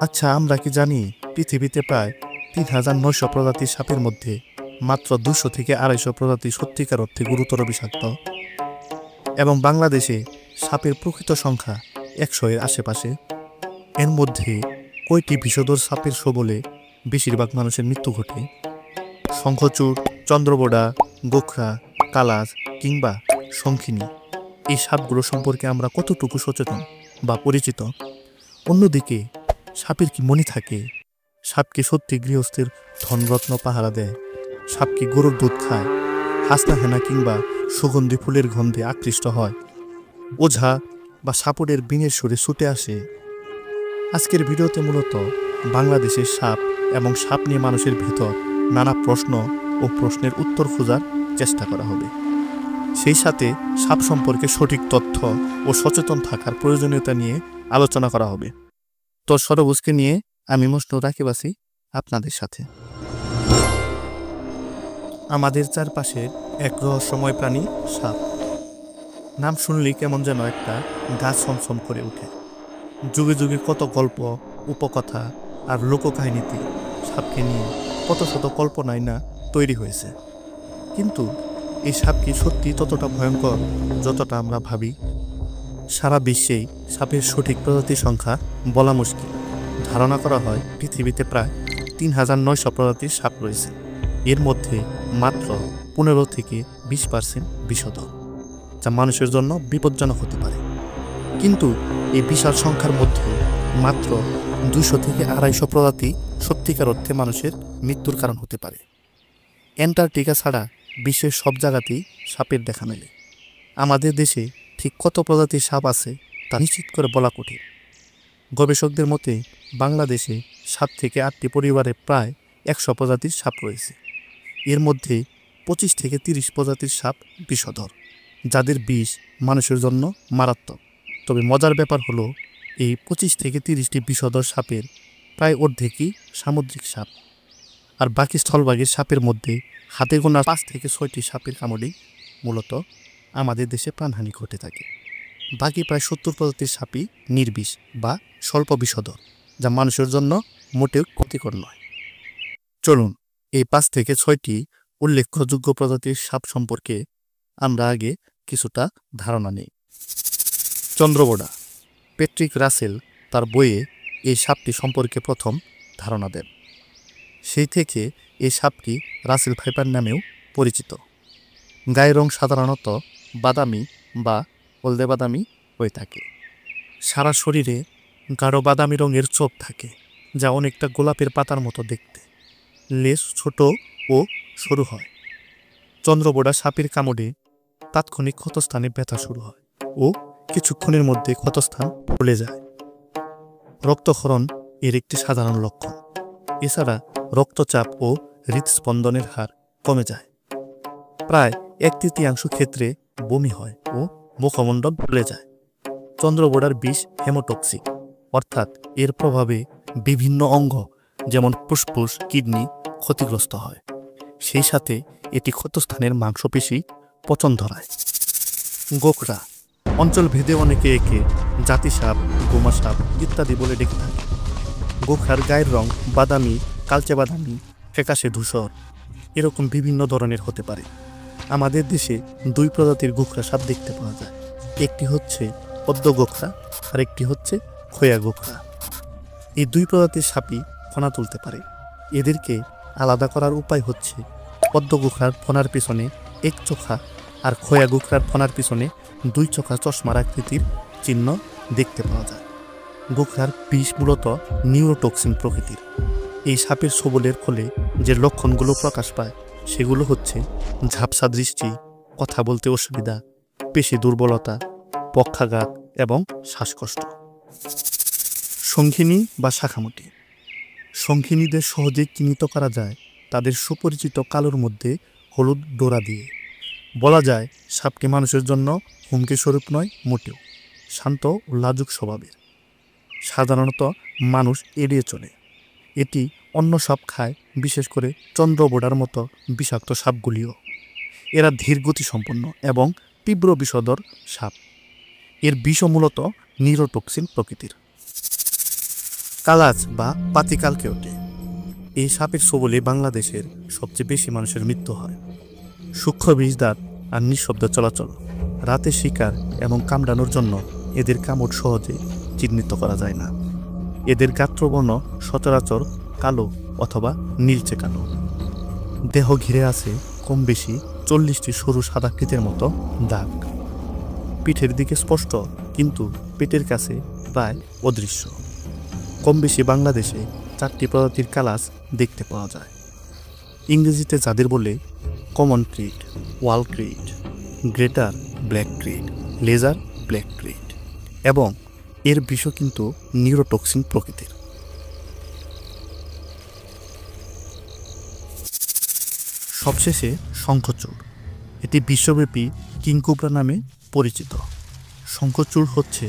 আচ্ছা, আমরা কি জানি পৃথিবীতে প্রায় ৩,৯০০ প্রজাতির সাপের মধ্যে মাত্র ২০০ থেকে ২৫০ প্রজাতি সত্যিকার অর্থে গুরুতর বিষাক্ত, এবং বাংলাদেশে সাপের প্রকৃত সংখ্যা ১০০-এর আশেপাশে। এর মধ্যে কয়টি বিষধর সাপের ছোবলে বেশিরভাগ মানুষের মৃত্যু ঘটে? শঙ্খচূড়, চন্দ্রবোড়া, গোখরা, কালাজ কিংবা শঙ্খিনী, এই সাপগুলো সম্পর্কে আমরা কতটুকু সচেতন বা পরিচিত? অন্যদিকে সাপের কি মনি থাকে? সাপ কি সত্যি গৃহস্থের ধনরত্ন পাহারা দেয়? সাপ কি গরুর দুধ খায়, হাসনা হেনা কিংবা সুগন্ধি ফুলের গন্ধে আকৃষ্ট হয়, ওঝা বা সাপুড়ের বিনের সুরে ছুটে আসে? আজকের ভিডিওতে মূলত বাংলাদেশের সাপ এবং সাপ নিয়ে মানুষের ভিতর নানা প্রশ্ন ও প্রশ্নের উত্তর খোঁজার চেষ্টা করা হবে। সেই সাথে সাপ সম্পর্কে সঠিক তথ্য ও সচেতন থাকার প্রয়োজনীয়তা নিয়ে আলোচনা করা হবে। তো সরবুজকে নিয়ে আমি মসনুর রাকিব আছি আপনাদের সাথে। আমাদের চারপাশে এক রহস্যময় প্রাণী সাপ। নাম শুনলেই কেমন যেন একটা গা ছমছম করে ওঠে। যুগে যুগে কত গল্প, উপকথা আর লোককাহিনীতে সাপকে নিয়ে কত শত কল্পনাই না তৈরি হয়েছে। কিন্তু এই সাপ কি সত্যি ততটা ভয়ঙ্কর যতটা আমরা ভাবি? সারা বিশ্বেই সাপের সঠিক প্রজাতির সংখ্যা বলা মুশকিল। ধারণা করা হয় পৃথিবীতে প্রায় ৩,৯০০ প্রজাতির সাপ রয়েছে। এর মধ্যে মাত্র ১৫ থেকে ২০% বিষধর, যা মানুষের জন্য বিপজ্জনক হতে পারে। কিন্তু এই বিশাল সংখ্যার মধ্যে মাত্র ২০০ থেকে ২৫০ প্রজাতি সত্যিকার অর্থে মানুষের মৃত্যুর কারণ হতে পারে। অ্যান্টার্কটিকা ছাড়া বিশ্বের সব জায়গাতেই সাপের দেখা মেলে। আমাদের দেশে ঠিক কত প্রজাতির সাপ আছে তা নিশ্চিত করে বলা কঠিন। গবেষকদের মতে বাংলাদেশে ৭ থেকে ৮টি পরিবারে প্রায় ১০০ প্রজাতির সাপ রয়েছে। এর মধ্যে ২৫ থেকে ৩০ প্রজাতির সাপ বিষধর, যাদের বিষ মানুষের জন্য মারাত্মক। তবে মজার ব্যাপার হলো, এই ২৫ থেকে ৩০টি বিষধর সাপের প্রায় অর্ধেকই সামুদ্রিক সাপ, আর বাকি স্থলভাগের সাপের মধ্যে হাতে গোনা ৫ থেকে ৬টি সাপের কামড়েই মূলত আমাদের দেশে প্রাণহানি ঘটে থাকে। বাকি প্রায় ৭০ প্রজাতির সাপই নির্বিষ বা স্বল্প বিষধর, যা মানুষের জন্য মোটেও ক্ষতিকর নয়। চলুন এই ৫ থেকে ৬টি উল্লেখযোগ্য প্রজাতির সাপ সম্পর্কে আমরা আগে কিছুটা ধারণা নেই। চন্দ্রবোড়া। প্যাট্রিক রাসেল তার বইয়ে এই সাপটি সম্পর্কে প্রথম ধারণা দেন। সেই থেকে এই সাপটি রাসেল ভাইপার নামেও পরিচিত। গায়ের রং সাধারণত বাদামি বা হলদে বাদামি হয়ে থাকে। সারা শরীরে গাঢ় বাদামি রঙের চোখ থাকে, যা অনেকটা গোলাপের পাতার মতো দেখতে। লেজ ছোট ও সরু হয়। চন্দ্রবোড়া সাপের কামড়ে তাৎক্ষণিক ক্ষতস্থানে ব্যথা শুরু হয় ও কিছুক্ষণের মধ্যে ক্ষতস্থান ফুলে যায়। রক্তক্ষরণ এর একটি সাধারণ লক্ষণ। এছাড়া রক্তচাপ ও হৃদস্পন্দনের হার কমে যায়। প্রায় ১/৩ ক্ষেত্রে বমি হয় ও মুখমণ্ডল ফুলে যায়। চন্দ্রবোড়ার বিষ হেমোটক্সিক, অর্থাৎ এর প্রভাবে বিভিন্ন অঙ্গ যেমন ফুসফুস, কিডনি ক্ষতিগ্রস্ত হয়। সেই সাথে এটি ক্ষতস্থানের মাংসপেশি পচন ধরায়। গোখরা। অঞ্চল ভেদে অনেকে একে জাতি সাপ, গোমা সাপ ইত্যাদি বলে ডেকে থাকে। গোখরার গায়ের রং বাদামি, কালচে বাদামি, ফ্যাকাশে ধূসর এরকম বিভিন্ন ধরনের হতে পারে। আমাদের দেশে ২ প্রজাতির গোখরা সাপ দেখতে পাওয়া যায়। একটি হচ্ছে পদ্ম গোখরা আর একটি হচ্ছে খোয়া গোখরা। এই ২ প্রজাতির সাপই ফনা তুলতে পারে। এদেরকে আলাদা করার উপায় হচ্ছে, পদ্ম গোখরার ফনার পিছনে এক চোখা আর খোয়া গোখরার ফনার পিছনে ২ চোখা চশমার আকৃতির চিহ্ন দেখতে পাওয়া যায়। গোখরার বিষ মূলত নিউরোটক্সিন প্রকৃতির। এই সাপের ছোবলের ফলে যে লক্ষণগুলো প্রকাশ পায় সেগুলো হচ্ছে ঝাপসা দৃষ্টি, কথা বলতে অসুবিধা, পেশি দুর্বলতা, পক্ষাঘাত এবং শ্বাসকষ্ট। শঙ্খিনী বা শাখামুটি। শঙ্খিনীদের সহজে চিহ্নিত করা যায় তাদের সুপরিচিত কালোর মধ্যে হলুদ ডোরা দিয়ে। বলা যায় সাপটি মানুষের জন্য হুমকি স্বরূপ নয় মোটেও, শান্ত ও লাজুক স্বভাবের। সাধারণত মানুষ এড়িয়ে চলে। এটি অন্য সাপ খায়, বিশেষ করে চন্দ্রবোড়ার মতো বিষাক্ত সাপগুলিও। এরা ধীর গতিসম্পন্ন এবং তীব্র বিষধর সাপ। এর বিষও মূলত নিউরোটক্সিন প্রকৃতির। কালাজ বা পাতিকালকেওটে। এই সাপের ছোবলে বাংলাদেশের সবচেয়ে বেশি মানুষের মৃত্যু হয়। সূক্ষ্ম বিষদাঁত আর নিঃশব্দ চলাচল, রাতে শিকার এবং কামড়ানোর জন্য এদের কামড় সহজে চিহ্নিত করা যায় না। এদের গাত্রবর্ণ সচরাচর কালো অথবা নীলচে কালো। দেহ ঘিরে আছে কম বেশি 40টি সরু সাদাকৃতির মতো দাগ। পিঠের দিকে স্পষ্ট, কিন্তু পেটের কাছে প্রায় অদৃশ্য। কম বেশি বাংলাদেশে 4টি প্রজাতির কালাজ দেখতে পাওয়া যায়। ইংরেজিতে যাদের বলে কমন ক্রিট, ওয়াল ক্রিট, গ্রেটার ব্ল্যাক ক্রিট, লেজার ব্ল্যাক ক্রিট, এবং এর বিষ কিন্তু নিউরোটক্সিন প্রকৃতির। সবশেষে শঙ্খচূড়। এটি বিশ্বব্যাপী কিংকোবরা নামে পরিচিত। শঙ্খচূড় হচ্ছে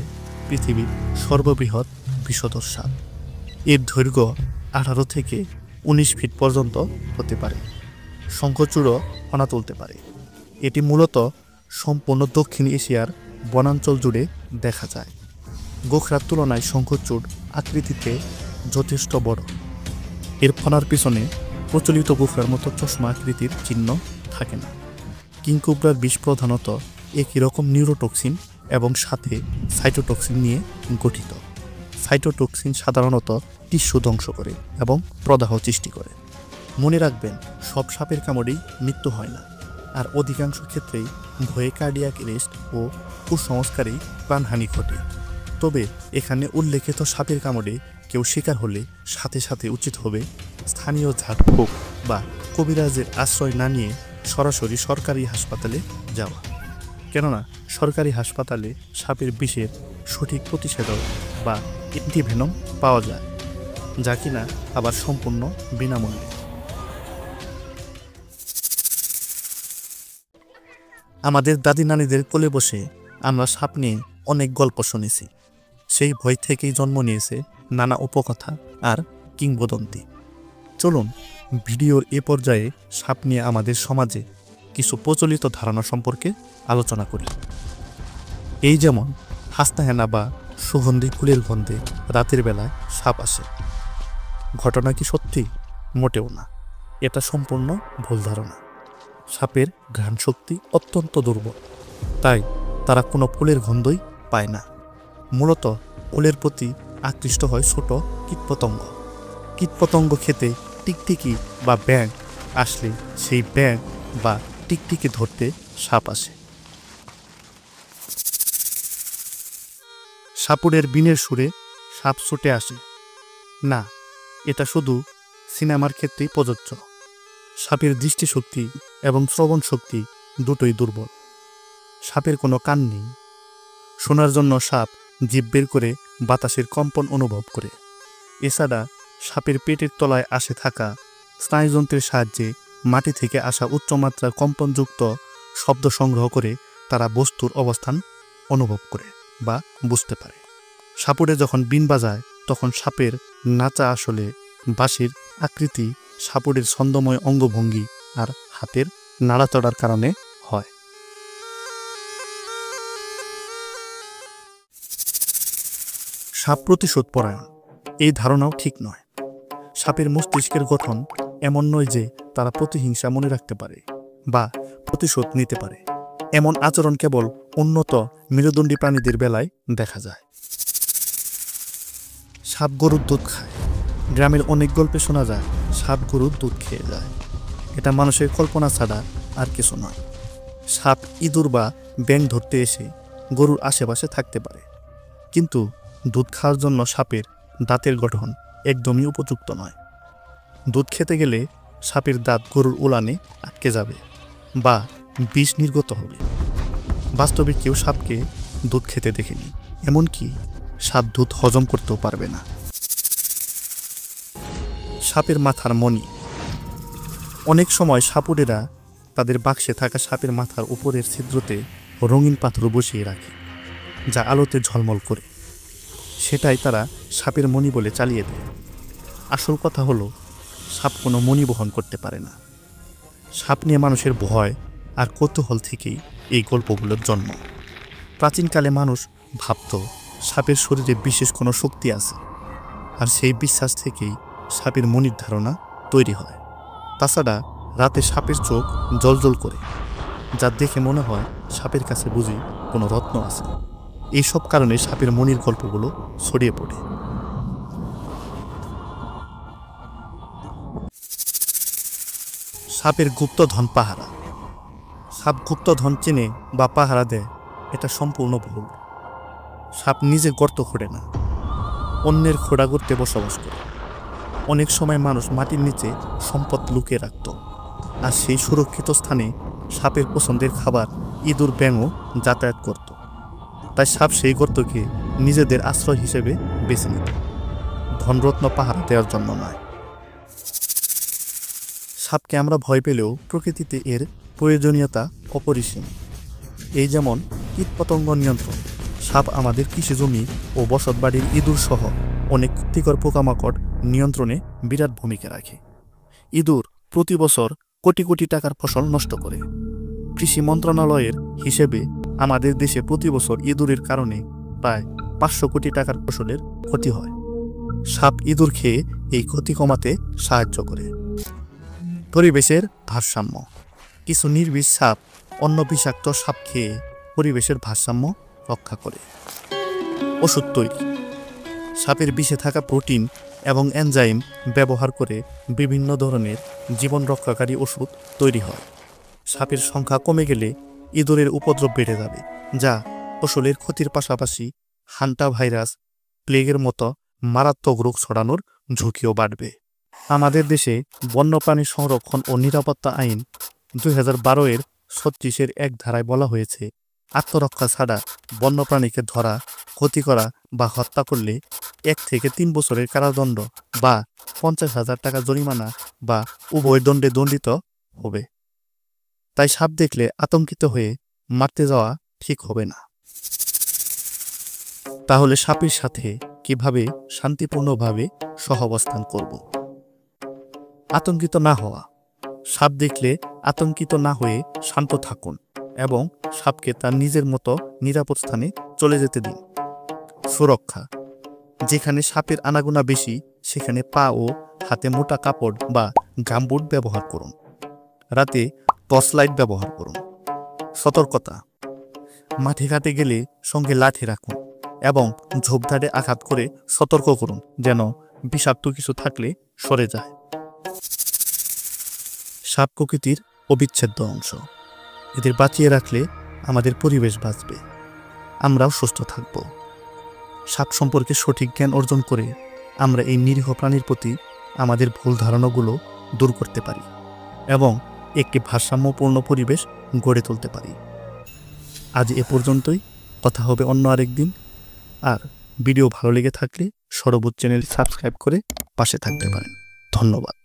পৃথিবীর সর্ববৃহৎ বিষধর সাপ। এর দৈর্ঘ্য 18 থেকে 19 ফিট পর্যন্ত হতে পারে। শঙ্খচূড়ও ফনা তুলতে পারে। এটি মূলত সম্পূর্ণ দক্ষিণ এশিয়ার বনাঞ্চল জুড়ে দেখা যায়। গোখরার তুলনায় শঙ্খচূড় আকৃতিতে যথেষ্ট বড়। এর ফনার পিছনে প্রচলিত গোখরার মতো চশমা আকৃতির চিহ্ন থাকে না। কিংকোবরার বিষ প্রধানত একই রকম নিউরোটক্সিন এবং সাথে সাইটোটক্সিন নিয়ে গঠিত। সাইটোটক্সিন সাধারণত টিস্যু ধ্বংস করে এবং প্রদাহ সৃষ্টি করে। মনে রাখবেন, সব সাপের কামড়েই মৃত্যু হয় না, আর অধিকাংশ ক্ষেত্রেই ভয়ে কার্ডিয়াক অ্যারেস্ট ও কুসংস্কারেই প্রাণহানি ঘটে। তবে এখানে উল্লেখিত সাপের কামড়ে কেউ শিকার হলে সাথে সাথে উচিত হবে স্থানীয় ঝাড়ফুঁক বা কবিরাজের আশ্রয় না নিয়ে সরাসরি সরকারি হাসপাতালে যাওয়া। কেননা সরকারি হাসপাতালে সাপের বিষের সঠিক প্রতিষেধক বা অ্যান্টিভেনম পাওয়া যায়, যা কিনা আবার সম্পূর্ণ বিনামূল্যে। আমাদের দাদি নানিদের কোলে বসে আমরা সাপ নিয়ে অনেক গল্প শুনেছি। সেই ভয় থেকেই জন্ম নিয়েছে নানা উপকথা আর কিংবদন্তি। চলুন ভিডিওর এ পর্যায়ে সাপ নিয়ে আমাদের সমাজে কিছু প্রচলিত ধারণা সম্পর্কে আলোচনা করি। এই যেমন হাসনাহেনা বা সুগন্ধি ফুলের গন্ধে রাতের বেলায় সাপ আসে। ঘটনা কি সত্যি? মোটেও না, এটা সম্পূর্ণ ভুল ধারণা। সাপের ঘ্রাণ শক্তি অত্যন্ত দুর্বল, তাই তারা কোনো ফুলের গন্ধই পায় না। মূলত ফুলের প্রতি আকৃষ্ট হয় ছোট কীটপতঙ্গ। কীটপতঙ্গ খেতে টিকটিকি বা ব্যাঙ আসলে সেই ব্যাঙ বা টিকটিকি ধরতে সাপ আসে। সাপুড়ের বিনের সুরে সাপ ছুটে আসে না, এটা শুধু সিনেমার ক্ষেত্রেই প্রযোজ্য। সাপের দৃষ্টিশক্তি এবং শ্রবণ শক্তি দুটোই দুর্বল। সাপের কোনো কান নেই। শোনার জন্য সাপ জিভ বের করে বাতাসের কম্পন অনুভব করে। এছাড়া সাপের পেটের তলায় আসে থাকা স্নায়ুযন্ত্রের সাহায্যে মাটি থেকে আসা উচ্চমাত্রার কম্পনযুক্ত শব্দ সংগ্রহ করে তারা বস্তুর অবস্থান অনুভব করে বা বুঝতে পারে। সাপুড়ে যখন বিন বাজায় তখন সাপের নাচা আসলে বাঁশির আকৃতি, সাপুড়ের ছন্দময় অঙ্গভঙ্গি আর হাতের নাড়াচড়ার কারণে হয়। সাপ প্রতিশোধ পরায়ণ, এই ধারণাও ঠিক নয়। সাপের মস্তিষ্কের গঠন এমন নয় যে তারা প্রতিহিংসা মনে রাখতে পারে বা প্রতিশোধ নিতে পারে। এমন আচরণ কেবল উন্নত মেরুদণ্ডী প্রাণীদের বেলায় দেখা যায়। সাপ গরুর দুধ খায়। গ্রামের অনেক গল্পে শোনা যায় সাপ গরুর দুধ খেয়ে যায়। এটা মানুষের কল্পনা ছাড়া আর কিছু নয়। সাপ ইঁদুর বা ব্যাঙ ধরতে এসে গরুর আশেপাশে থাকতে পারে, কিন্তু দুধ খাওয়ার জন্য সাপের দাঁতের গঠন একদমই উপযুক্ত নয়। দুধ খেতে গেলে সাপের দাঁত গরুর উলানে আটকে যাবে বা বিষ নির্গত হবে। বাস্তবে কেউ সাপকে দুধ খেতে দেখেনি, এমনকি সাপ দুধ হজম করতেও পারবে না। সাপের মাথার মণি। অনেক সময় সাপুড়েরা তাদের বাক্সে থাকা সাপের মাথার উপরের ছিদ্রতে রঙিন পাথর বসিয়ে রাখে, যা আলোতে ঝলমল করে। সেটাই তারা সাপের মণি বলে চালিয়ে দেয়। আসল কথা হলো সাপ কোনো মণি বহন করতে পারে না। সাপ নিয়ে মানুষের ভয় আর কৌতূহল থেকেই এই গল্পগুলোর জন্ম। প্রাচীনকালে মানুষ ভাবত সাপের শরীরে বিশেষ কোনো শক্তি আছে, আর সেই বিশ্বাস থেকেই সাপের মনির ধারণা তৈরি হয়। তাছাড়া রাতে সাপের চোখ জ্বলজ্বল করে, যা দেখে মনে হয় সাপের কাছে বুঝি কোনো রত্ন আছে। এইসব কারণে সাপের মনির গল্পগুলো ছড়িয়ে পড়ে। সাপের গুপ্তধন পাহারা। সাপ গুপ্তধন চেনে বা পাহারা দেয়, এটা সম্পূর্ণ ভুল। সাপ নিজে গর্ত খোঁড়ে না, অন্যের খোঁড়া গর্তে বসবাস করে। অনেক সময় মানুষ মাটির নিচে সম্পদ লুকিয়ে রাখত, আর সেই সুরক্ষিত স্থানে সাপের পছন্দের খাবার ইঁদুর ব্যাঙও যাতায়াত করত। তাই সাপ সেই গর্তকে নিজেদের আশ্রয় হিসেবে বেছে নিত, ধনরত্ন পাহারা দেওয়ার জন্য নয়। সাপকে আমরা ভয় পেলেও প্রকৃতিতে এর প্রয়োজনীয়তা অপরিসীম। এই যেমন কীটপতঙ্গ নিয়ন্ত্রণ। সাপ আমাদের কৃষিজমি ও বসতবাড়ির ইঁদুর সহ অনেক ক্ষতিকর পোকামাকড় নিয়ন্ত্রণে বিরাট ভূমিকা রাখে। ইঁদুর প্রতি বছর কোটি কোটি টাকার ফসল নষ্ট করে। কৃষি মন্ত্রণালয়ের হিসেবে আমাদের দেশে প্রতি বছর ইঁদুরের কারণে প্রায় 500 কোটি টাকার ফসলের ক্ষতি হয়। সাপ ইঁদুর খেয়ে এই ক্ষতি কমাতে সাহায্য করে। পরিবেশের ভারসাম্য। কিছু নির্বিষ সাপ অন্য বিষাক্ত সাপ খেয়ে পরিবেশের ভারসাম্য রক্ষা করে। ওষুধ তৈরি। সাপের বিষে থাকা প্রোটিন এবং এনজাইম ব্যবহার করে বিভিন্ন ধরনের জীবন রক্ষাকারী ওষুধ তৈরি হয়। সাপের সংখ্যা কমে গেলে ইঁদুরের উপদ্রব বেড়ে যাবে, যা ফসলের ক্ষতির পাশাপাশি হান্টা ভাইরাস, প্লেগের মতো মারাত্মক রোগ ছড়ানোর ঝুঁকিও বাড়বে। আমাদের দেশে বন্যপ্রাণী সংরক্ষণ ও নিরাপত্তা আইন 2012-এর 36-এর এক ধারায় বলা হয়েছে, আত্মরক্ষা ছাড়া বন্যপ্রাণীকে ধরা, ক্ষতি করা বা হত্যা করলে 1 থেকে 3 বছরের কারাদণ্ড বা 50,000 টাকা জরিমানা বা উভয় দণ্ডে দণ্ডিত হবে। তাই সাপ দেখলে আতঙ্কিত হয়ে মারতে যাওয়া ঠিক হবে না। তাহলে সাপের সাথে কিভাবে শান্তিপূর্ণভাবে সহাবস্থান করব? আতঙ্কিত না হওয়া। সাপ দেখলে আতঙ্কিত না হয়ে শান্ত থাকুন এবং সাপকে তার নিজের মতো নিরাপদ স্থানে চলে যেতে দিন। সুরক্ষা। যেখানে সাপের আনাগোনা বেশি সেখানে পা ও হাতে মোটা কাপড় বা গামবুট ব্যবহার করুন। রাতে টর্চ লাইট ব্যবহার করুন। সতর্কতা। মাঠে ঘাটে গেলে সঙ্গে লাঠি রাখুন এবং ঝোপঝাড়ে আঘাত করে সতর্ক করুন যেন বিষাক্ত কিছু থাকলে সরে যায়। সাপ প্রকৃতির অবিচ্ছেদ্য অংশ। এদের বাঁচিয়ে রাখলে আমাদের পরিবেশ বাঁচবে, আমরাও সুস্থ থাকব। সাপ সম্পর্কে সঠিক জ্ঞান অর্জন করে আমরা এই নিরীহ প্রাণীর প্রতি আমাদের ভুল ধারণাগুলো দূর করতে পারি এবং একটি ভারসাম্যপূর্ণ পরিবেশ গড়ে তুলতে পারি। আজ এ পর্যন্তই, কথা হবে অন্য আরেকদিন। আর ভিডিও ভালো লেগে থাকলে সরবত চ্যানেল সাবস্ক্রাইব করে পাশে থাকতে পারেন। ধন্যবাদ।